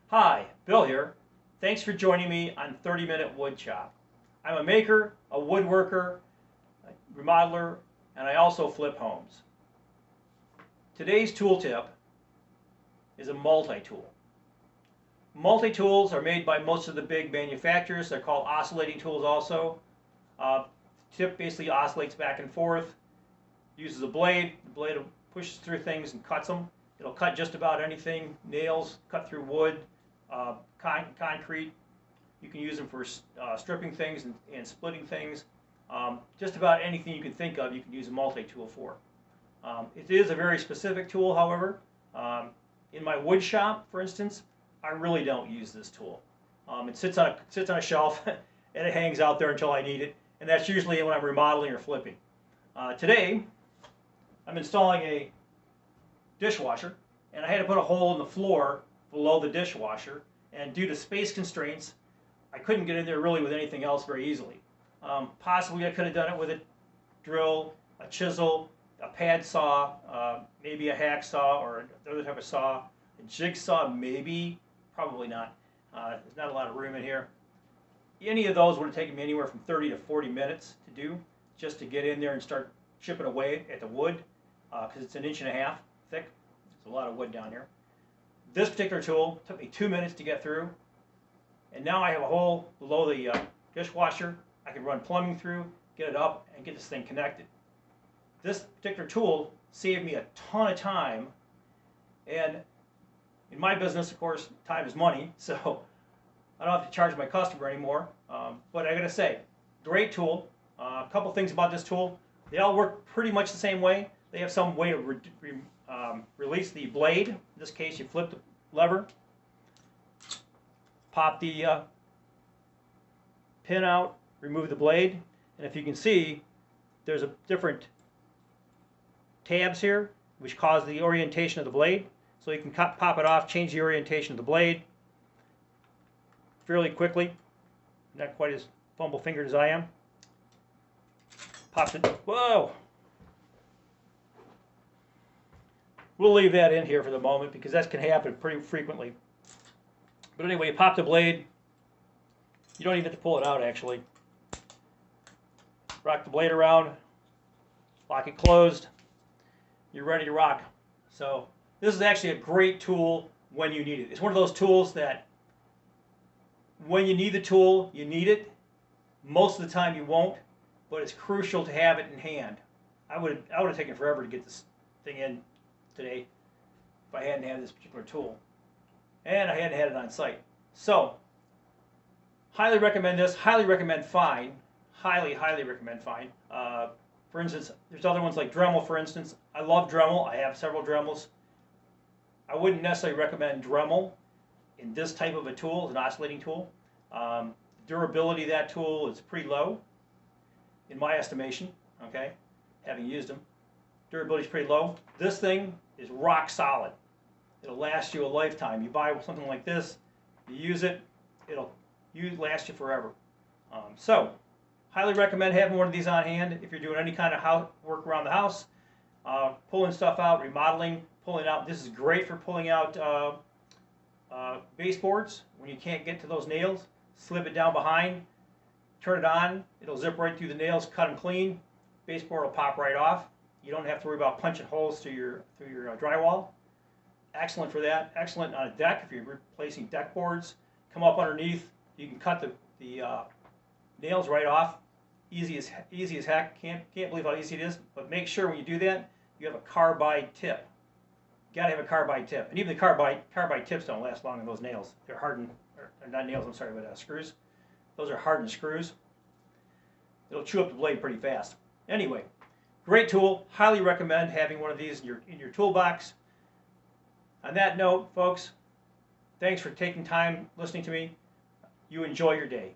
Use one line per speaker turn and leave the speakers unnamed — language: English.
Hi, Bill here. Thanks for joining me on 30-Minute Wood Chop. I'm a maker, a woodworker, a remodeler, and I also flip homes. Today's tool tip is a multi-tool. Multi-tools are made by most of the big manufacturers. They're called oscillating tools also. Tip basically oscillates back and forth, uses a blade. The blade pushes through things and cuts them. It'll cut just about anything, nails, cut through wood, concrete. You can use them for stripping things and splitting things. Just about anything you can think of, you can use a multi-tool for. It is a very specific tool, however. In my wood shop, for instance, I really don't use this tool. It sits on a shelf and it hangs out there until I need it, and that's usually when I'm remodeling or flipping. Today, I'm installing a dishwasher, and I had to put a hole in the floor below the dishwasher, and due to space constraints, I couldn't get in there really with anything else very easily. Possibly I could have done it with a drill, a chisel, a pad saw, maybe a hacksaw or another type of saw, a jigsaw maybe, probably not. There's not a lot of room in here. Any of those would have taken me anywhere from 30 to 40 minutes to do, just to get in there and start chipping away at the wood, because it's 1.5 inches thick. There's a lot of wood down here. This particular tool took me 2 minutes to get through, and now I have a hole below the dishwasher. I can run plumbing through, get it up, and get this thing connected. This particular tool saved me a ton of time, and in my business, of course, time is money, so I don't have to charge my customer anymore. But I gotta say, great tool. A couple things about this tool. They all work pretty much the same way. They have some way to release the blade. In this case, you flip the lever, pop the pin out, remove the blade, and if you can see, there's a different tabs here which cause the orientation of the blade. So you can pop it off, change the orientation of the blade fairly quickly. Not quite as fumble-fingered as I am. Pops it. Whoa! We'll leave that in here for the moment because that can happen pretty frequently. But anyway, you pop the blade. You don't even have to pull it out, actually. Rock the blade around, lock it closed. You're ready to rock. So this is actually a great tool when you need it. It's one of those tools that when you need the tool, you need it. Most of the time you won't, but it's crucial to have it in hand. I would have taken forever to get this thing in today if I hadn't had this particular tool. And I hadn't had it on site. So, highly recommend this. Highly recommend Fein. Highly, highly recommend Fein. For instance, there's other ones like Dremel, for instance. I love Dremel. I have several Dremels. I wouldn't necessarily recommend Dremel in this type of a tool, as an oscillating tool. Durability of that tool is pretty low, in my estimation, okay, having used them. Durability is pretty low. This thing is rock solid. It'll last you a lifetime. You buy something like this, you use it, it'll last you forever. So, highly recommend having one of these on hand if you're doing any kind of work around the house, pulling stuff out, remodeling, pulling out. This is great for pulling out baseboards when you can't get to those nails. Slip it down behind, turn it on, it'll zip right through the nails, cut them clean. Baseboard will pop right off. You don't have to worry about punching holes through your drywall. Excellent for that. Excellent on a deck if you're replacing deck boards. Come up underneath, you can cut the nails right off. Easy as heck. Can't believe how easy it is. But make sure when you do that, you have a carbide tip. You gotta have a carbide tip. And even the carbide tips don't last long on those nails. They're hardened, or not nails, I'm sorry, but screws. Those are hardened screws. It'll chew up the blade pretty fast. Anyway, great tool. Highly recommend having one of these in your toolbox. On that note, folks, thanks for taking time listening to me. You enjoy your day.